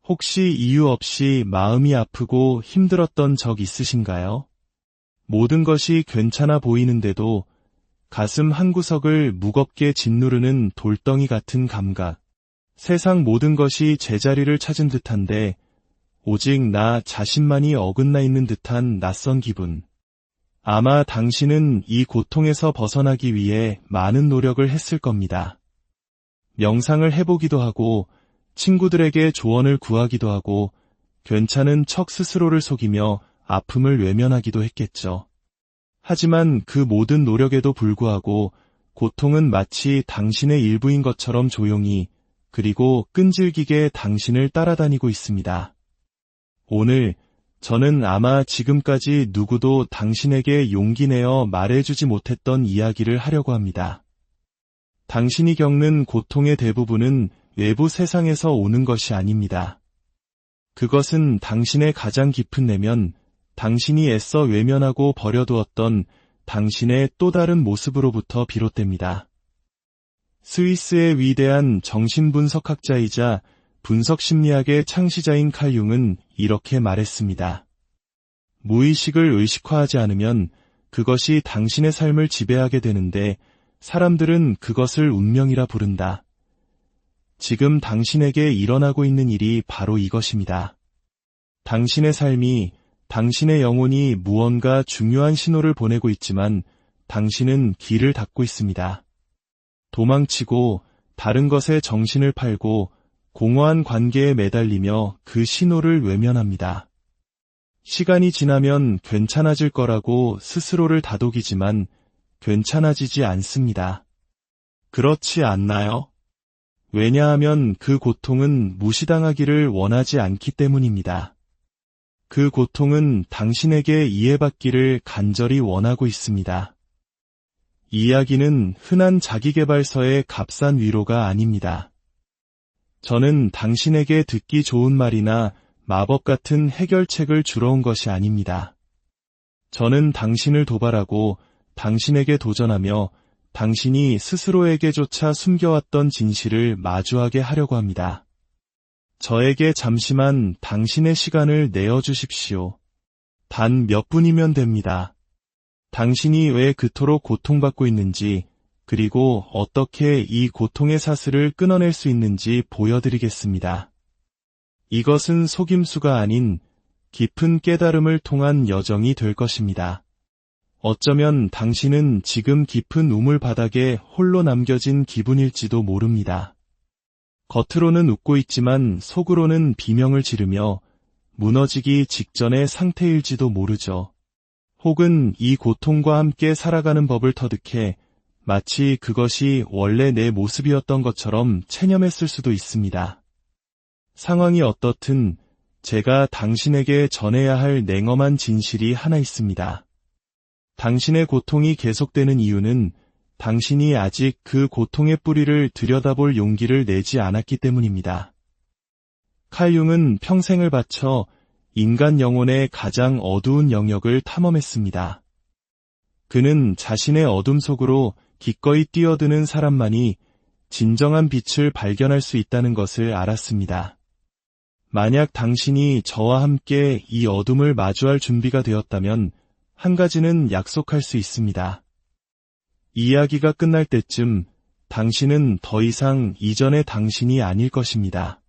혹시 이유 없이 마음이 아프고 힘들었던 적 있으신가요? 모든 것이 괜찮아 보이는데도 가슴 한구석을 무겁게 짓누르는 돌덩이 같은 감각. 세상 모든 것이 제자리를 찾은 듯한데 오직 나 자신만이 어긋나 있는 듯한 낯선 기분. 아마 당신은 이 고통에서 벗어나기 위해 많은 노력을 했을 겁니다. 명상을 해보기도 하고 친구들에게 조언을 구하기도 하고 괜찮은 척 스스로를 속이며 아픔을 외면하기도 했겠죠. 하지만 그 모든 노력에도 불구하고 고통은 마치 당신의 일부인 것처럼 조용히 그리고 끈질기게 당신을 따라다니고 있습니다. 오늘 저는 아마 지금까지 누구도 당신에게 용기 내어 말해주지 못했던 이야기를 하려고 합니다. 당신이 겪는 고통의 대부분은 외부 세상에서 오는 것이 아닙니다. 그것은 당신의 가장 깊은 내면, 당신이 애써 외면하고 버려두었던 당신의 또 다른 모습으로부터 비롯됩니다. 스위스의 위대한 정신분석학자이자 분석심리학의 창시자인 칼 융은 이렇게 말했습니다. 무의식을 의식화하지 않으면 그것이 당신의 삶을 지배하게 되는데 사람들은 그것을 운명이라 부른다. 지금 당신에게 일어나고 있는 일이 바로 이것입니다. 당신의 삶이, 당신의 영혼이 무언가 중요한 신호를 보내고 있지만 당신은 길을 닫고 있습니다. 도망치고 다른 것에 정신을 팔고 공허한 관계에 매달리며 그 신호를 외면합니다. 시간이 지나면 괜찮아질 거라고 스스로를 다독이지만 괜찮아지지 않습니다. 그렇지 않나요? 왜냐하면 그 고통은 무시당하기를 원하지 않기 때문입니다. 그 고통은 당신에게 이해받기를 간절히 원하고 있습니다. 이야기는 흔한 자기계발서의 값싼 위로가 아닙니다. 저는 당신에게 듣기 좋은 말이나 마법 같은 해결책을 주러 온 것이 아닙니다. 저는 당신을 도발하고 당신에게 도전하며 당신이 스스로에게조차 숨겨왔던 진실을 마주하게 하려고 합니다. 저에게 잠시만 당신의 시간을 내어주십시오. 단 몇 분이면 됩니다. 당신이 왜 그토록 고통받고 있는지, 그리고 어떻게 이 고통의 사슬을 끊어낼 수 있는지 보여드리겠습니다. 이것은 속임수가 아닌 깊은 깨달음을 통한 여정이 될 것입니다. 어쩌면 당신은 지금 깊은 우물 바닥에 홀로 남겨진 기분일지도 모릅니다. 겉으로는 웃고 있지만 속으로는 비명을 지르며 무너지기 직전의 상태일지도 모르죠. 혹은 이 고통과 함께 살아가는 법을 터득해 마치 그것이 원래 내 모습이었던 것처럼 체념했을 수도 있습니다. 상황이 어떻든 제가 당신에게 전해야 할 냉엄한 진실이 하나 있습니다. 당신의 고통이 계속되는 이유는 당신이 아직 그 고통의 뿌리를 들여다볼 용기를 내지 않았기 때문입니다. 칼 융은 평생을 바쳐 인간 영혼의 가장 어두운 영역을 탐험했습니다. 그는 자신의 어둠 속으로 기꺼이 뛰어드는 사람만이 진정한 빛을 발견할 수 있다는 것을 알았습니다. 만약 당신이 저와 함께 이 어둠을 마주할 준비가 되었다면 한 가지는 약속할 수 있습니다. 이야기가 끝날 때쯤 당신은 더 이상 이전의 당신이 아닐 것입니다.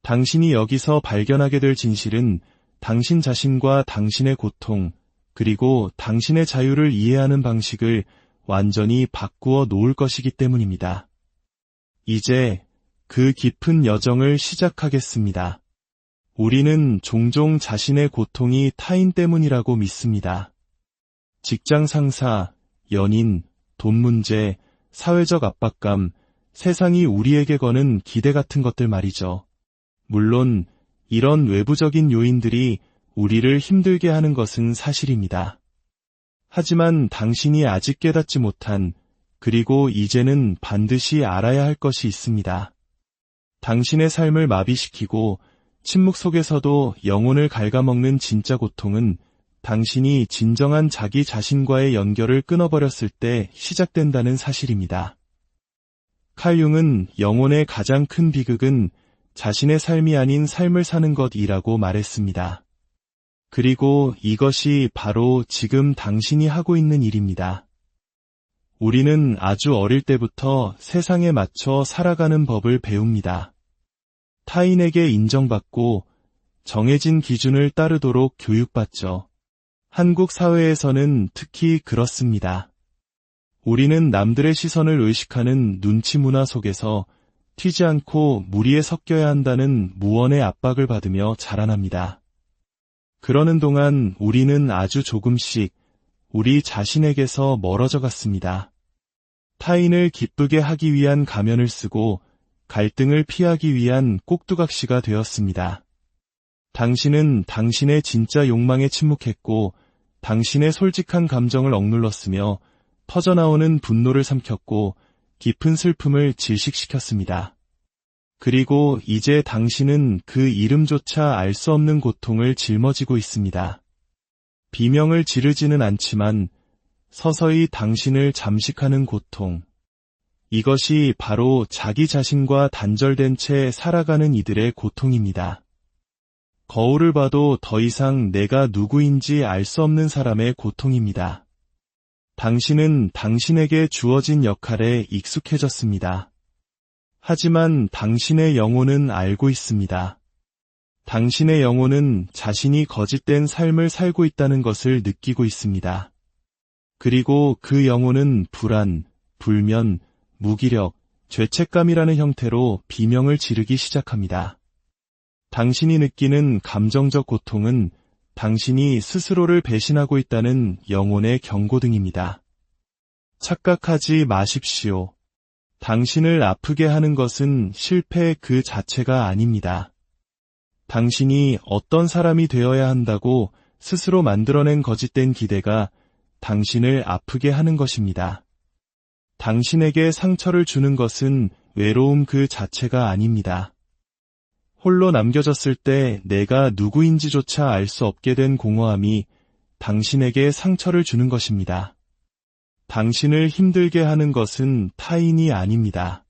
당신이 여기서 발견하게 될 진실은 당신 자신과 당신의 고통, 그리고 당신의 자유를 이해하는 방식을 완전히 바꾸어 놓을 것이기 때문입니다. 이제 그 깊은 여정을 시작하겠습니다. 우리는 종종 자신의 고통이 타인 때문이라고 믿습니다. 직장 상사, 연인, 돈 문제, 사회적 압박감, 세상이 우리에게 거는 기대 같은 것들 말이죠. 물론 이런 외부적인 요인들이 우리를 힘들게 하는 것은 사실입니다. 하지만 당신이 아직 깨닫지 못한, 그리고 이제는 반드시 알아야 할 것이 있습니다. 당신의 삶을 마비시키고 침묵 속에서도 영혼을 갉아먹는 진짜 고통은 당신이 진정한 자기 자신과의 연결을 끊어버렸을 때 시작된다는 사실입니다. 칼 융은 영혼의 가장 큰 비극은 자신의 삶이 아닌 삶을 사는 것이라고 말했습니다. 그리고 이것이 바로 지금 당신이 하고 있는 일입니다. 우리는 아주 어릴 때부터 세상에 맞춰 살아가는 법을 배웁니다. 타인에게 인정받고 정해진 기준을 따르도록 교육받죠. 한국 사회에서는 특히 그렇습니다. 우리는 남들의 시선을 의식하는 눈치 문화 속에서 튀지 않고 무리에 섞여야 한다는 무언의 압박을 받으며 자라납니다. 그러는 동안 우리는 아주 조금씩 우리 자신에게서 멀어져 갔습니다. 타인을 기쁘게 하기 위한 가면을 쓰고 갈등을 피하기 위한 꼭두각시가 되었습니다. 당신은 당신의 진짜 욕망에 침묵했고 당신의 솔직한 감정을 억눌렀으며 터져나오는 분노를 삼켰고 깊은 슬픔을 질식시켰습니다. 그리고 이제 당신은 그 이름조차 알 수 없는 고통을 짊어지고 있습니다. 비명을 지르지는 않지만 서서히 당신을 잠식하는 고통. 이것이 바로 자기 자신과 단절된 채 살아가는 이들의 고통입니다. 거울을 봐도 더 이상 내가 누구인지 알 수 없는 사람의 고통입니다. 당신은 당신에게 주어진 역할에 익숙해졌습니다. 하지만 당신의 영혼은 알고 있습니다. 당신의 영혼은 자신이 거짓된 삶을 살고 있다는 것을 느끼고 있습니다. 그리고 그 영혼은 불안, 불면, 무기력, 죄책감이라는 형태로 비명을 지르기 시작합니다. 당신이 느끼는 감정적 고통은 당신이 스스로를 배신하고 있다는 영혼의 경고등입니다. 착각하지 마십시오. 당신을 아프게 하는 것은 실패 그 자체가 아닙니다. 당신이 어떤 사람이 되어야 한다고 스스로 만들어낸 거짓된 기대가 당신을 아프게 하는 것입니다. 당신에게 상처를 주는 것은 외로움 그 자체가 아닙니다. 홀로 남겨졌을 때 내가 누구인지조차 알 수 없게 된 공허함이 당신에게 상처를 주는 것입니다. 당신을 힘들게 하는 것은 타인이 아닙니다.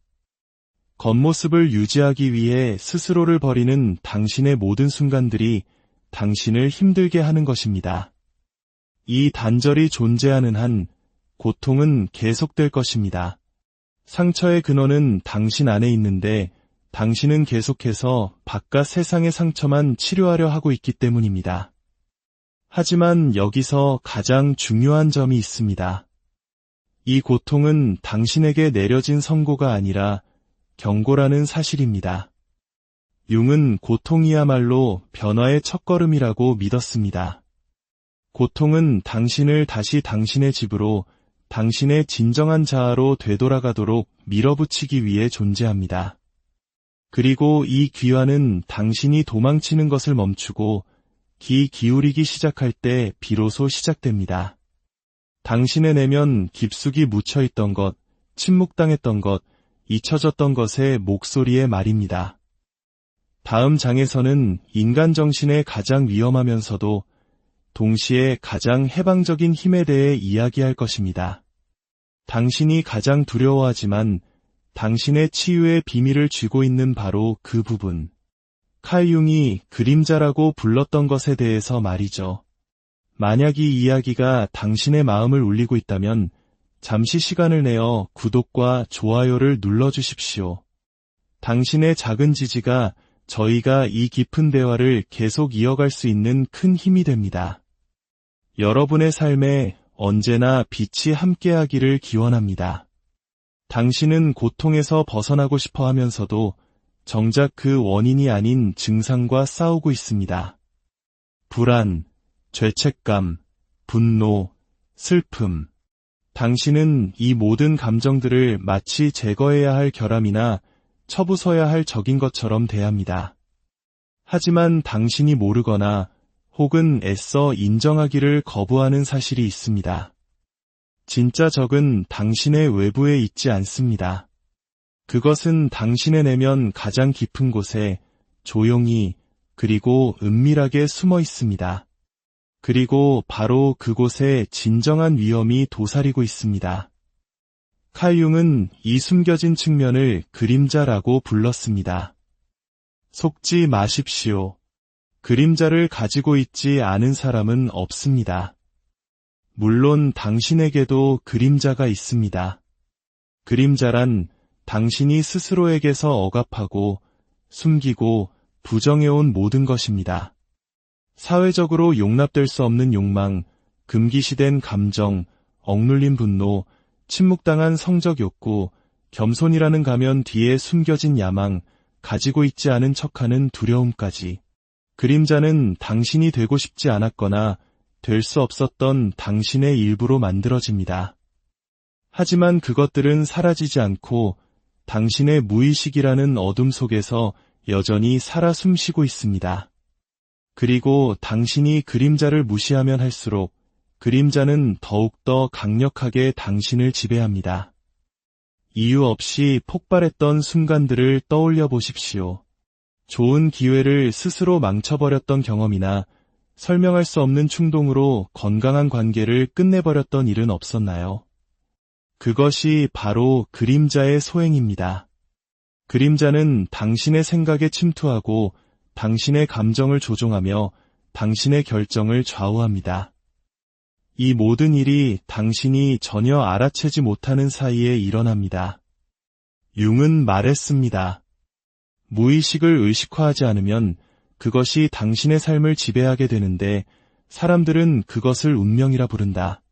겉모습을 유지하기 위해 스스로를 버리는 당신의 모든 순간들이 당신을 힘들게 하는 것입니다. 이 단절이 존재하는 한 고통은 계속될 것입니다. 상처의 근원은 당신 안에 있는데 당신은 계속해서 바깥 세상의 상처만 치료하려 하고 있기 때문입니다. 하지만 여기서 가장 중요한 점이 있습니다. 이 고통은 당신에게 내려진 선고가 아니라 경고라는 사실입니다. 융은 고통이야말로 변화의 첫걸음이라고 믿었습니다. 고통은 당신을 다시 당신의 집으로, 당신의 진정한 자아로 되돌아가도록 밀어붙이기 위해 존재합니다. 그리고 이 귀환은 당신이 도망치는 것을 멈추고 귀 기울이기 시작할 때 비로소 시작됩니다. 당신의 내면 깊숙이 묻혀있던 것, 침묵당했던 것, 잊혀졌던 것의 목소리의 말입니다. 다음 장에서는 인간 정신의 가장 위험하면서도 동시에 가장 해방적인 힘에 대해 이야기할 것입니다. 당신이 가장 두려워하지만 당신의 치유의 비밀을 쥐고 있는 바로 그 부분. 칼 융이 그림자라고 불렀던 것에 대해서 말이죠. 만약 이 이야기가 당신의 마음을 울리고 있다면 잠시 시간을 내어 구독과 좋아요를 눌러주십시오. 당신의 작은 지지가 저희가 이 깊은 대화를 계속 이어갈 수 있는 큰 힘이 됩니다. 여러분의 삶에 언제나 빛이 함께하기를 기원합니다. 당신은 고통에서 벗어나고 싶어 하면서도 정작 그 원인이 아닌 증상과 싸우고 있습니다. 불안, 죄책감, 분노, 슬픔. 당신은 이 모든 감정들을 마치 제거해야 할 결함이나 처부숴야 할 적인 것처럼 대합니다. 하지만 당신이 모르거나 혹은 애써 인정하기를 거부하는 사실이 있습니다. 진짜 적은 당신의 외부에 있지 않습니다. 그것은 당신의 내면 가장 깊은 곳에 조용히 그리고 은밀하게 숨어 있습니다. 그리고 바로 그곳에 진정한 위험이 도사리고 있습니다. 칼 융은 이 숨겨진 측면을 그림자라고 불렀습니다. 속지 마십시오. 그림자를 가지고 있지 않은 사람은 없습니다. 물론 당신에게도 그림자가 있습니다. 그림자란 당신이 스스로에게서 억압하고 숨기고 부정해온 모든 것입니다. 사회적으로 용납될 수 없는 욕망, 금기시된 감정, 억눌린 분노, 침묵당한 성적 욕구, 겸손이라는 가면 뒤에 숨겨진 야망, 가지고 있지 않은 척하는 두려움까지. 그림자는 당신이 되고 싶지 않았거나 될 수 없었던 당신의 일부로 만들어집니다. 하지만 그것들은 사라지지 않고 당신의 무의식이라는 어둠 속에서 여전히 살아 숨쉬고 있습니다. 그리고 당신이 그림자를 무시하면 할수록 그림자는 더욱더 강력하게 당신을 지배합니다. 이유 없이 폭발했던 순간들을 떠올려 보십시오. 좋은 기회를 스스로 망쳐버렸던 경험이나 설명할 수 없는 충동으로 건강한 관계를 끝내버렸던 일은 없었나요? 그것이 바로 그림자의 소행입니다. 그림자는 당신의 생각에 침투하고 당신의 감정을 조종하며 당신의 결정을 좌우합니다. 이 모든 일이 당신이 전혀 알아채지 못하는 사이에 일어납니다. 융은 말했습니다. 무의식을 의식화하지 않으면 그것이 당신의 삶을 지배하게 되는데 사람들은 그것을 운명이라 부른다.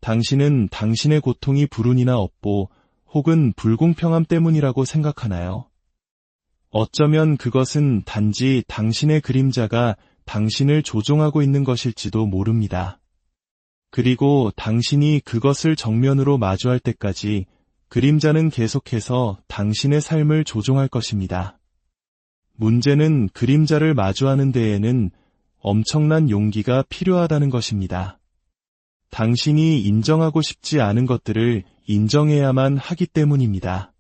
당신은 당신의 고통이 불운이나 업보 혹은 불공평함 때문이라고 생각하나요? 어쩌면 그것은 단지 당신의 그림자가 당신을 조종하고 있는 것일지도 모릅니다. 그리고 당신이 그것을 정면으로 마주할 때까지 그림자는 계속해서 당신의 삶을 조종할 것입니다. 문제는 그림자를 마주하는 데에는 엄청난 용기가 필요하다는 것입니다. 당신이 인정하고 싶지 않은 것들을 인정해야만 하기 때문입니다.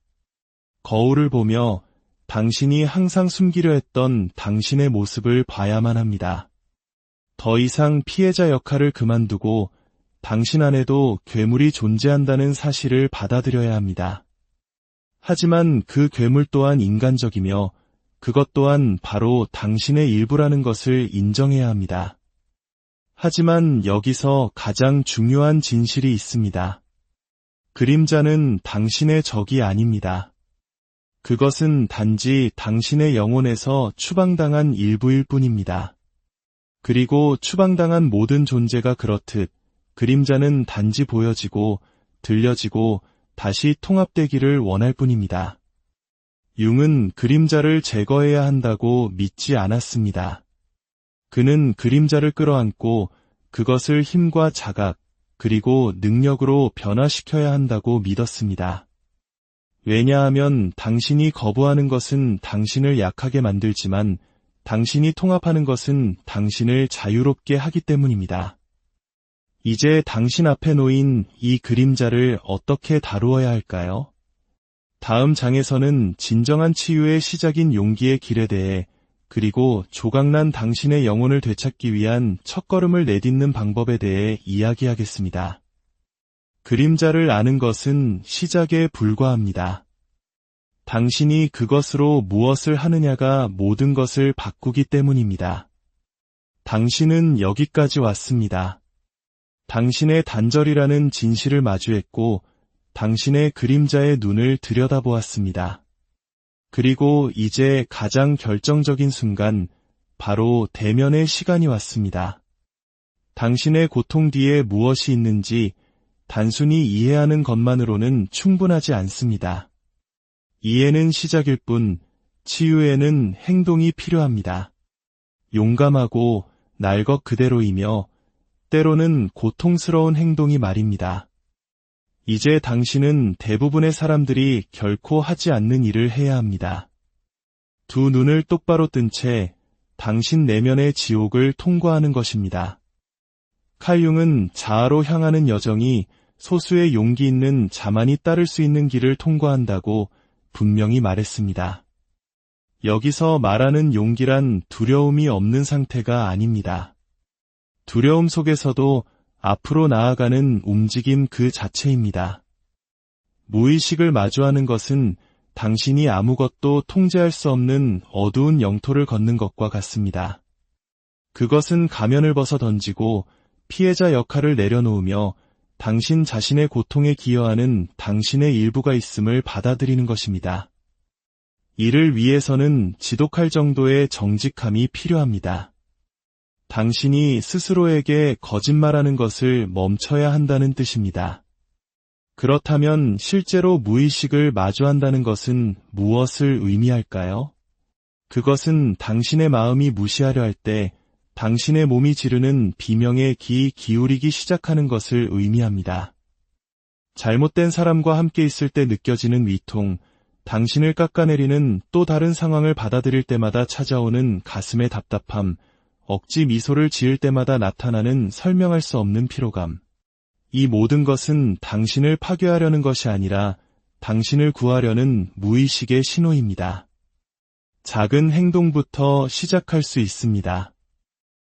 거울을 보며 당신이 항상 숨기려 했던 당신의 모습을 봐야만 합니다. 더 이상 피해자 역할을 그만두고 당신 안에도 괴물이 존재한다는 사실을 받아들여야 합니다. 하지만 그 괴물 또한 인간적이며 그것 또한 바로 당신의 일부라는 것을 인정해야 합니다. 하지만 여기서 가장 중요한 진실이 있습니다. 그림자는 당신의 적이 아닙니다. 그것은 단지 당신의 영혼에서 추방당한 일부일 뿐입니다. 그리고 추방당한 모든 존재가 그렇듯 그림자는 단지 보여지고 들려지고 다시 통합되기를 원할 뿐입니다. 융은 그림자를 제거해야 한다고 믿지 않았습니다. 그는 그림자를 끌어안고 그것을 힘과 자각, 그리고 능력으로 변화시켜야 한다고 믿었습니다. 왜냐하면 당신이 거부하는 것은 당신을 약하게 만들지만 당신이 통합하는 것은 당신을 자유롭게 하기 때문입니다. 이제 당신 앞에 놓인 이 그림자를 어떻게 다루어야 할까요? 다음 장에서는 진정한 치유의 시작인 용기의 길에 대해 그리고 조각난 당신의 영혼을 되찾기 위한 첫걸음을 내딛는 방법에 대해 이야기하겠습니다. 그림자를 아는 것은 시작에 불과합니다. 당신이 그것으로 무엇을 하느냐가 모든 것을 바꾸기 때문입니다. 당신은 여기까지 왔습니다. 당신의 단절이라는 진실을 마주했고 당신의 그림자의 눈을 들여다보았습니다. 그리고 이제 가장 결정적인 순간, 바로 대면의 시간이 왔습니다. 당신의 고통 뒤에 무엇이 있는지 단순히 이해하는 것만으로는 충분하지 않습니다. 이해는 시작일 뿐, 치유에는 행동이 필요합니다. 용감하고 날 것 그대로이며 때로는 고통스러운 행동이 말입니다. 이제 당신은 대부분의 사람들이 결코 하지 않는 일을 해야 합니다. 두 눈을 똑바로 뜬 채 당신 내면의 지옥을 통과하는 것입니다. 칼 융은 자아로 향하는 여정이 소수의 용기 있는 자만이 따를 수 있는 길을 통과한다고 분명히 말했습니다. 여기서 말하는 용기란 두려움이 없는 상태가 아닙니다. 두려움 속에서도 앞으로 나아가는 움직임 그 자체입니다. 무의식을 마주하는 것은 당신이 아무것도 통제할 수 없는 어두운 영토를 걷는 것과 같습니다. 그것은 가면을 벗어 던지고 피해자 역할을 내려놓으며 당신 자신의 고통에 기여하는 당신의 일부가 있음을 받아들이는 것입니다. 이를 위해서는 지독할 정도의 정직함이 필요합니다. 당신이 스스로에게 거짓말하는 것을 멈춰야 한다는 뜻입니다. 그렇다면 실제로 무의식을 마주한다는 것은 무엇을 의미할까요? 그것은 당신의 마음이 무시하려 할 때 당신의 몸이 지르는 비명에 귀 기울이기 시작하는 것을 의미합니다. 잘못된 사람과 함께 있을 때 느껴지는 위통, 당신을 깎아내리는 또 다른 상황을 받아들일 때마다 찾아오는 가슴의 답답함, 억지 미소를 지을 때마다 나타나는 설명할 수 없는 피로감. 이 모든 것은 당신을 파괴하려는 것이 아니라 당신을 구하려는 무의식의 신호입니다. 작은 행동부터 시작할 수 있습니다.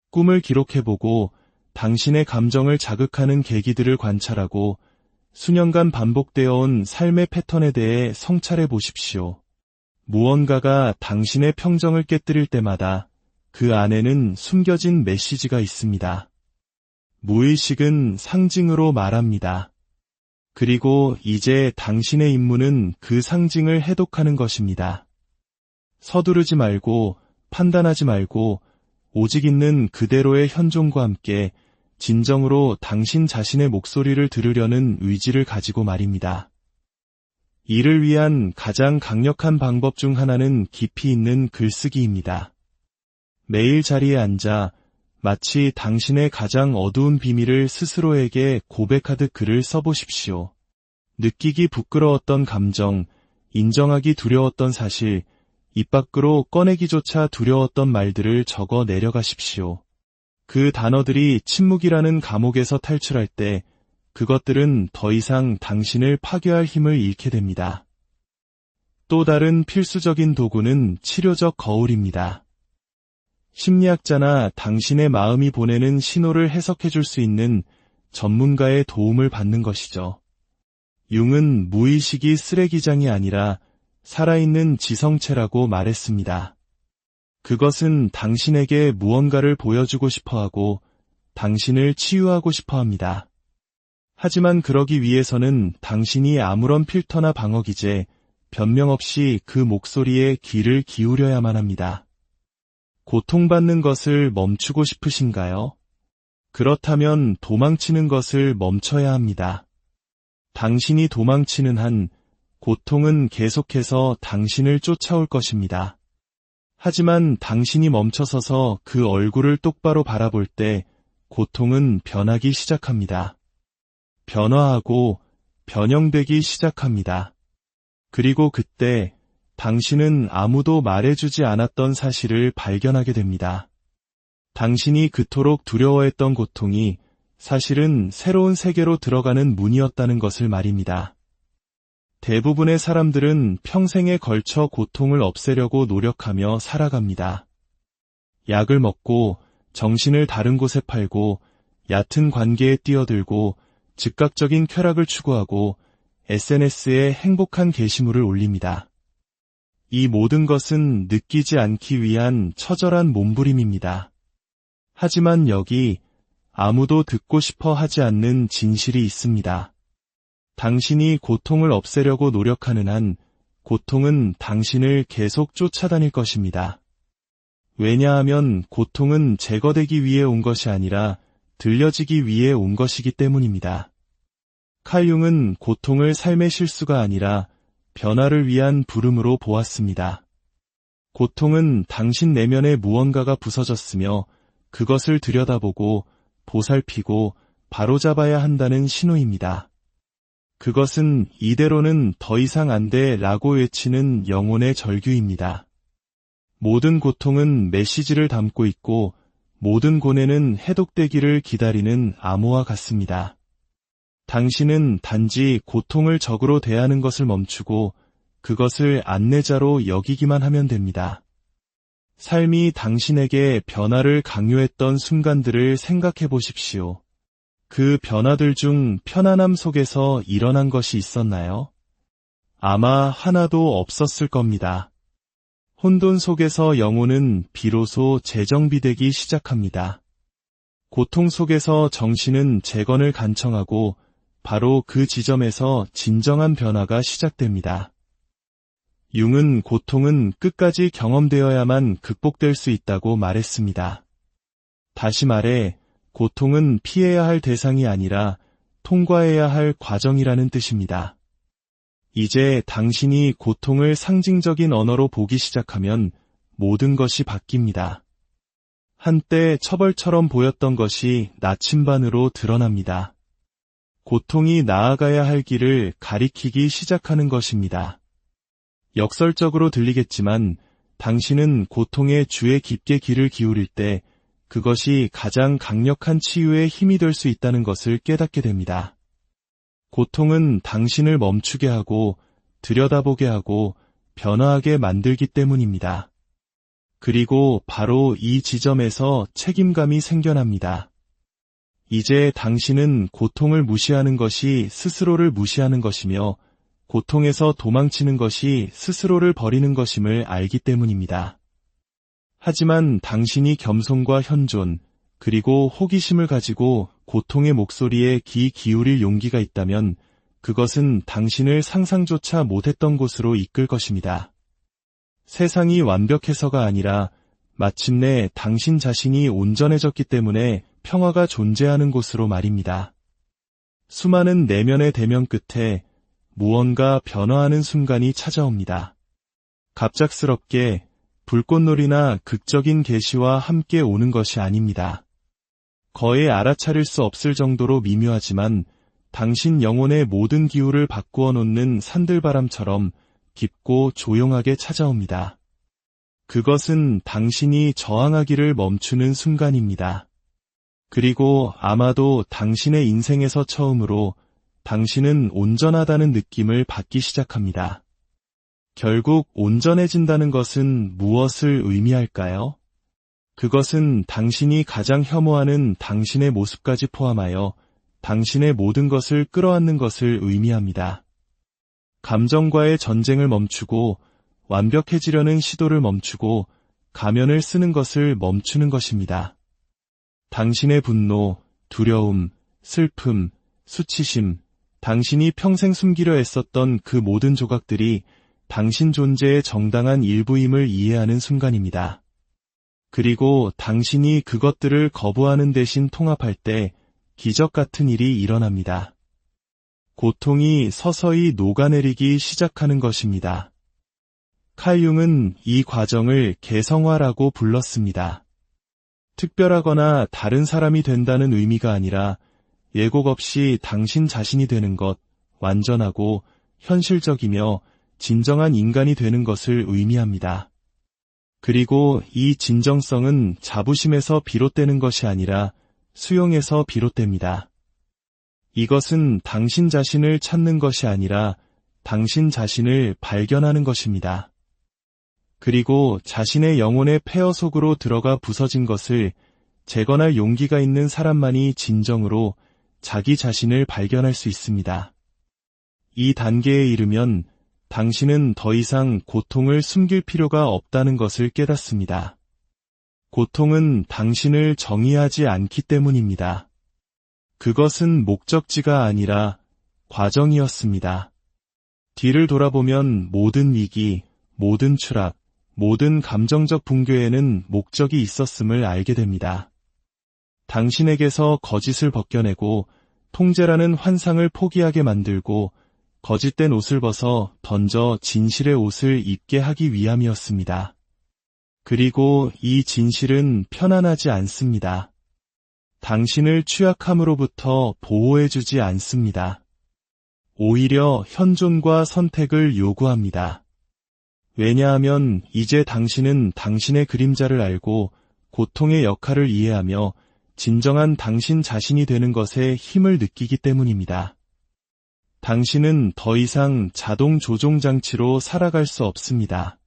꿈을 기록해보고 당신의 감정을 자극하는 계기들을 관찰하고 수년간 반복되어 온 삶의 패턴에 대해 성찰해 보십시오. 무언가가 당신의 평정을 깨뜨릴 때마다 그 안에는 숨겨진 메시지가 있습니다. 무의식은 상징으로 말합니다. 그리고 이제 당신의 임무는 그 상징을 해독하는 것입니다. 서두르지 말고 판단하지 말고 오직 있는 그대로의 현존과 함께 진정으로 당신 자신의 목소리를 들으려는 의지를 가지고 말입니다. 이를 위한 가장 강력한 방법 중 하나는 깊이 있는 글쓰기입니다. 매일 자리에 앉아 마치 당신의 가장 어두운 비밀을 스스로에게 고백하듯 글을 써보십시오. 느끼기 부끄러웠던 감정, 인정하기 두려웠던 사실, 입 밖으로 꺼내기조차 두려웠던 말들을 적어 내려가십시오. 그 단어들이 침묵이라는 감옥에서 탈출할 때 그것들은 더 이상 당신을 파괴할 힘을 잃게 됩니다. 또 다른 필수적인 도구는 치료적 거울입니다. 심리학자나 당신의 마음이 보내는 신호를 해석해 줄 수 있는 전문가의 도움을 받는 것이죠. 융은 무의식이 쓰레기장이 아니라 살아있는 지성체라고 말했습니다. 그것은 당신에게 무언가를 보여주고 싶어하고 당신을 치유하고 싶어합니다. 하지만 그러기 위해서는 당신이 아무런 필터나 방어 기제, 변명 없이 그 목소리에 귀를 기울여야만 합니다. 고통받는 것을 멈추고 싶으신가요? 그렇다면 도망치는 것을 멈춰야 합니다. 당신이 도망치는 한 고통은 계속해서 당신을 쫓아올 것입니다. 하지만 당신이 멈춰서서 그 얼굴을 똑바로 바라볼 때 고통은 변하기 시작합니다. 변화하고 변형되기 시작합니다. 그리고 그때 당신은 아무도 말해주지 않았던 사실을 발견하게 됩니다. 당신이 그토록 두려워했던 고통이 사실은 새로운 세계로 들어가는 문이었다는 것을 말입니다. 대부분의 사람들은 평생에 걸쳐 고통을 없애려고 노력하며 살아갑니다. 약을 먹고 정신을 다른 곳에 팔고 얕은 관계에 뛰어들고 즉각적인 쾌락을 추구하고 SNS에 행복한 게시물을 올립니다. 이 모든 것은 느끼지 않기 위한 처절한 몸부림입니다. 하지만 여기 아무도 듣고 싶어 하지 않는 진실이 있습니다. 당신이 고통을 없애려고 노력하는 한 고통은 당신을 계속 쫓아다닐 것입니다. 왜냐하면 고통은 제거되기 위해 온 것이 아니라 들려지기 위해 온 것이기 때문입니다. 칼 융은 고통을 삶의 실수가 아니라 변화를 위한 부름으로 보았습니다. 고통은 당신 내면의 무언가가 부서졌으며 그것을 들여다보고 보살피고 바로잡아야 한다는 신호입니다. 그것은 이대로는 더 이상 안 돼 라고 외치는 영혼의 절규입니다. 모든 고통은 메시지를 담고 있고 모든 고뇌는 해독되기를 기다리는 암호와 같습니다. 당신은 단지 고통을 적으로 대하는 것을 멈추고 그것을 안내자로 여기기만 하면 됩니다. 삶이 당신에게 변화를 강요했던 순간들을 생각해 보십시오. 그 변화들 중 편안함 속에서 일어난 것이 있었나요? 아마 하나도 없었을 겁니다. 혼돈 속에서 영혼은 비로소 재정비되기 시작합니다. 고통 속에서 정신은 재건을 간청하고 바로 그 지점에서 진정한 변화가 시작됩니다. 융은 고통은 끝까지 경험되어야만 극복될 수 있다고 말했습니다. 다시 말해, 고통은 피해야 할 대상이 아니라 통과해야 할 과정이라는 뜻입니다. 이제 당신이 고통을 상징적인 언어로 보기 시작하면 모든 것이 바뀝니다. 한때 처벌처럼 보였던 것이 나침반으로 드러납니다. 고통이 나아가야 할 길을 가리키기 시작하는 것입니다. 역설적으로 들리겠지만 당신은 고통의 주에 깊게 귀를 기울일 때 그것이 가장 강력한 치유의 힘이 될 수 있다는 것을 깨닫게 됩니다. 고통은 당신을 멈추게 하고 들여다보게 하고 변화하게 만들기 때문입니다. 그리고 바로 이 지점에서 책임감이 생겨납니다. 이제 당신은 고통을 무시하는 것이 스스로를 무시하는 것이며 고통에서 도망치는 것이 스스로를 버리는 것임을 알기 때문입니다. 하지만 당신이 겸손과 현존, 그리고 호기심을 가지고 고통의 목소리에 귀 기울일 용기가 있다면 그것은 당신을 상상조차 못했던 곳으로 이끌 것입니다. 세상이 완벽해서가 아니라 마침내 당신 자신이 온전해졌기 때문에 평화가 존재하는 곳으로 말입니다. 수많은 내면의 대면 끝에 무언가 변화하는 순간이 찾아옵니다. 갑작스럽게 불꽃놀이나 극적인 계시와 함께 오는 것이 아닙니다. 거의 알아차릴 수 없을 정도로 미묘하지만 당신 영혼의 모든 기후를 바꾸어 놓는 산들바람처럼 깊고 조용하게 찾아옵니다. 그것은 당신이 저항하기를 멈추는 순간입니다. 그리고 아마도 당신의 인생에서 처음으로 당신은 온전하다는 느낌을 받기 시작합니다. 결국 온전해진다는 것은 무엇을 의미할까요? 그것은 당신이 가장 혐오하는 당신의 모습까지 포함하여 당신의 모든 것을 끌어안는 것을 의미합니다. 감정과의 전쟁을 멈추고 완벽해지려는 시도를 멈추고 가면을 쓰는 것을 멈추는 것입니다. 당신의 분노, 두려움, 슬픔, 수치심, 당신이 평생 숨기려 애썼던 그 모든 조각들이 당신 존재의 정당한 일부임을 이해하는 순간입니다. 그리고 당신이 그것들을 거부하는 대신 통합할 때 기적 같은 일이 일어납니다. 고통이 서서히 녹아내리기 시작하는 것입니다. 칼 융은 이 과정을 개성화라고 불렀습니다. 특별하거나 다른 사람이 된다는 의미가 아니라 예고 없이 당신 자신이 되는 것, 완전하고 현실적이며 진정한 인간이 되는 것을 의미합니다. 그리고 이 진정성은 자부심에서 비롯되는 것이 아니라 수용에서 비롯됩니다. 이것은 당신 자신을 찾는 것이 아니라 당신 자신을 발견하는 것입니다. 그리고 자신의 영혼의 폐허 속으로 들어가 부서진 것을 재건할 용기가 있는 사람만이 진정으로 자기 자신을 발견할 수 있습니다. 이 단계에 이르면 당신은 더 이상 고통을 숨길 필요가 없다는 것을 깨닫습니다. 고통은 당신을 정의하지 않기 때문입니다. 그것은 목적지가 아니라 과정이었습니다. 뒤를 돌아보면 모든 위기, 모든 추락, 모든 감정적 붕괴에는 목적이 있었음을 알게 됩니다. 당신에게서 거짓을 벗겨내고 통제라는 환상을 포기하게 만들고 거짓된 옷을 벗어 던져 진실의 옷을 입게 하기 위함이었습니다. 그리고 이 진실은 편안하지 않습니다. 당신을 취약함으로부터 보호해주지 않습니다. 오히려 현존과 선택을 요구합니다. 왜냐하면 이제 당신은 당신의 그림자를 알고 고통의 역할을 이해하며 진정한 당신 자신이 되는 것에 힘을 느끼기 때문입니다. 당신은 더 이상 자동 조종 장치로 살아갈 수 없습니다.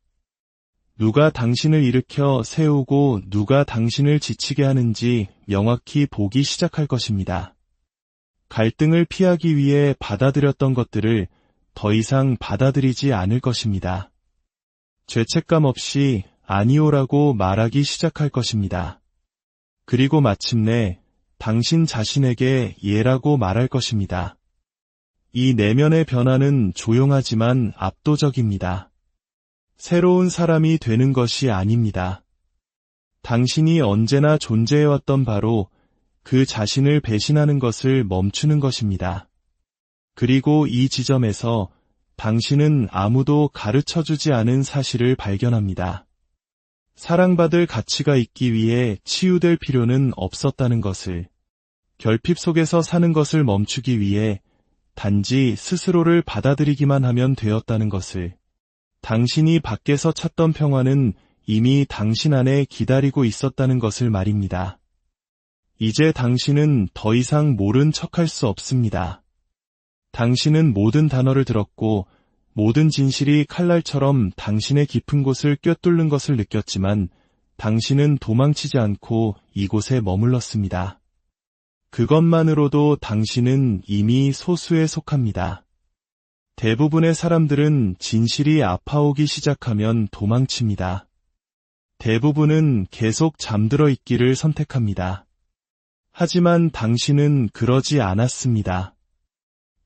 누가 당신을 일으켜 세우고 누가 당신을 지치게 하는지 명확히 보기 시작할 것입니다. 갈등을 피하기 위해 받아들였던 것들을 더 이상 받아들이지 않을 것입니다. 죄책감 없이 아니오라고 말하기 시작할 것입니다. 그리고 마침내 당신 자신에게 예라고 말할 것입니다. 이 내면의 변화는 조용하지만 압도적입니다. 새로운 사람이 되는 것이 아닙니다. 당신이 언제나 존재해왔던 바로 그 자신을 배신하는 것을 멈추는 것입니다. 그리고 이 지점에서 당신은 아무도 가르쳐주지 않은 사실을 발견합니다. 사랑받을 가치가 있기 위해 치유될 필요는 없었다는 것을, 결핍 속에서 사는 것을 멈추기 위해 단지 스스로를 받아들이기만 하면 되었다는 것을, 당신이 밖에서 찾던 평화는 이미 당신 안에 기다리고 있었다는 것을 말입니다. 이제 당신은 더 이상 모른 척할 수 없습니다. 당신은 모든 단어를 들었고 모든 진실이 칼날처럼 당신의 깊은 곳을 꿰뚫는 것을 느꼈지만 당신은 도망치지 않고 이곳에 머물렀습니다. 그것만으로도 당신은 이미 소수에 속합니다. 대부분의 사람들은 진실이 아파오기 시작하면 도망칩니다. 대부분은 계속 잠들어 있기를 선택합니다. 하지만 당신은 그러지 않았습니다.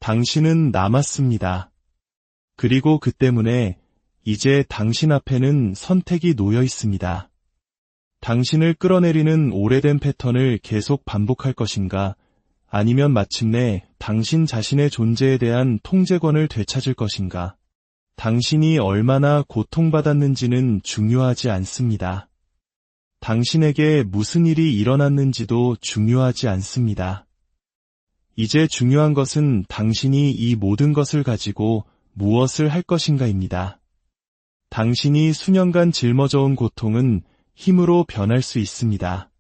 당신은 남았습니다. 그리고 그 때문에 이제 당신 앞에는 선택이 놓여 있습니다. 당신을 끌어내리는 오래된 패턴을 계속 반복할 것인가, 아니면 마침내 당신 자신의 존재에 대한 통제권을 되찾을 것인가. 당신이 얼마나 고통받았는지는 중요하지 않습니다. 당신에게 무슨 일이 일어났는지도 중요하지 않습니다. 이제 중요한 것은 당신이 이 모든 것을 가지고 무엇을 할 것인가입니다. 당신이 수년간 짊어져온 고통은 힘으로 변할 수 있습니다.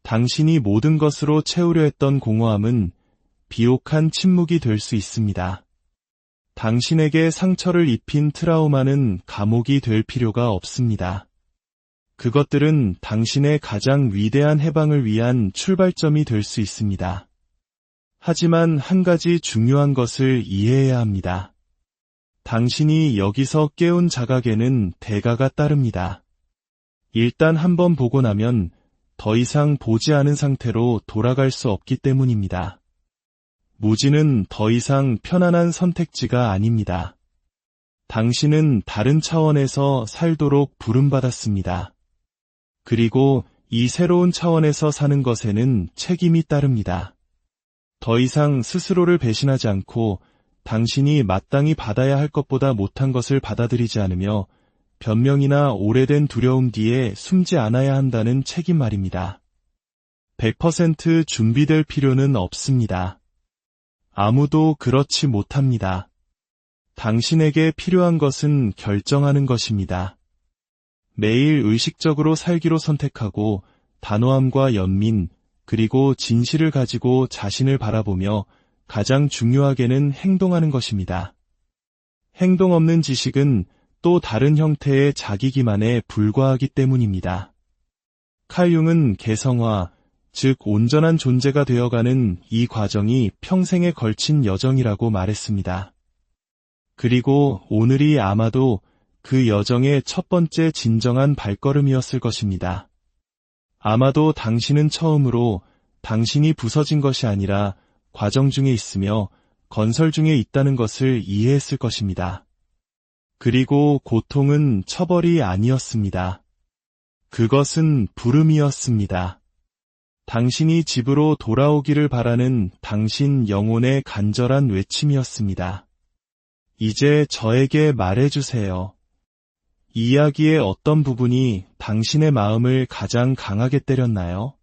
당신이 모든 것으로 채우려 했던 공허함은 비옥한 침묵이 될 수 있습니다. 당신에게 상처를 입힌 트라우마는 감옥이 될 필요가 없습니다. 그것들은 당신의 가장 위대한 해방을 위한 출발점이 될 수 있습니다. 하지만 한 가지 중요한 것을 이해해야 합니다. 당신이 여기서 깨운 자각에는 대가가 따릅니다. 일단 한번 보고 나면 더 이상 보지 않은 상태로 돌아갈 수 없기 때문입니다. 무지는 더 이상 편안한 선택지가 아닙니다. 당신은 다른 차원에서 살도록 부름받았습니다. 그리고 이 새로운 차원에서 사는 것에는 책임이 따릅니다. 더 이상 스스로를 배신하지 않고 당신이 마땅히 받아야 할 것보다 못한 것을 받아들이지 않으며 변명이나 오래된 두려움 뒤에 숨지 않아야 한다는 책임 말입니다. 100% 준비될 필요는 없습니다. 아무도 그렇지 못합니다. 당신에게 필요한 것은 결정하는 것입니다. 매일 의식적으로 살기로 선택하고 단호함과 연민, 그리고 진실을 가지고 자신을 바라보며 가장 중요하게는 행동하는 것입니다. 행동 없는 지식은 또 다른 형태의 자기 기만에 불과하기 때문입니다. 칼 융은 개성화, 즉 온전한 존재가 되어가는 이 과정이 평생에 걸친 여정이라고 말했습니다. 그리고 오늘이 아마도 그 여정의 첫 번째 진정한 발걸음이었을 것입니다. 아마도 당신은 처음으로 당신이 부서진 것이 아니라 과정 중에 있으며 건설 중에 있다는 것을 이해했을 것입니다. 그리고 고통은 처벌이 아니었습니다. 그것은 부름이었습니다. 당신이 집으로 돌아오기를 바라는 당신 영혼의 간절한 외침이었습니다. 이제 저에게 말해주세요. 이야기의 어떤 부분이 당신의 마음을 가장 강하게 때렸나요?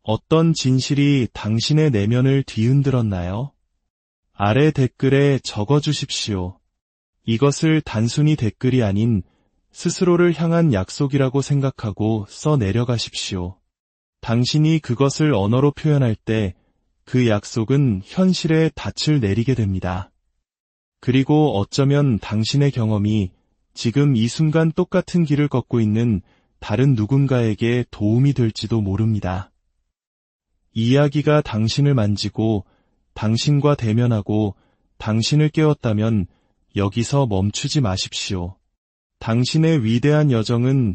어떤 진실이 당신의 내면을 뒤흔들었나요? 아래 댓글에 적어주십시오. 이것을 단순히 댓글이 아닌 스스로를 향한 약속이라고 생각하고 써 내려가십시오. 당신이 그것을 언어로 표현할 때 그 약속은 현실에 닻을 내리게 됩니다. 그리고 어쩌면 당신의 경험이 지금 이 순간 똑같은 길을 걷고 있는 다른 누군가에게 도움이 될지도 모릅니다. 이야기가 당신을 만지고 당신과 대면하고 당신을 깨웠다면 여기서 멈추지 마십시오. 당신의 위대한 여정은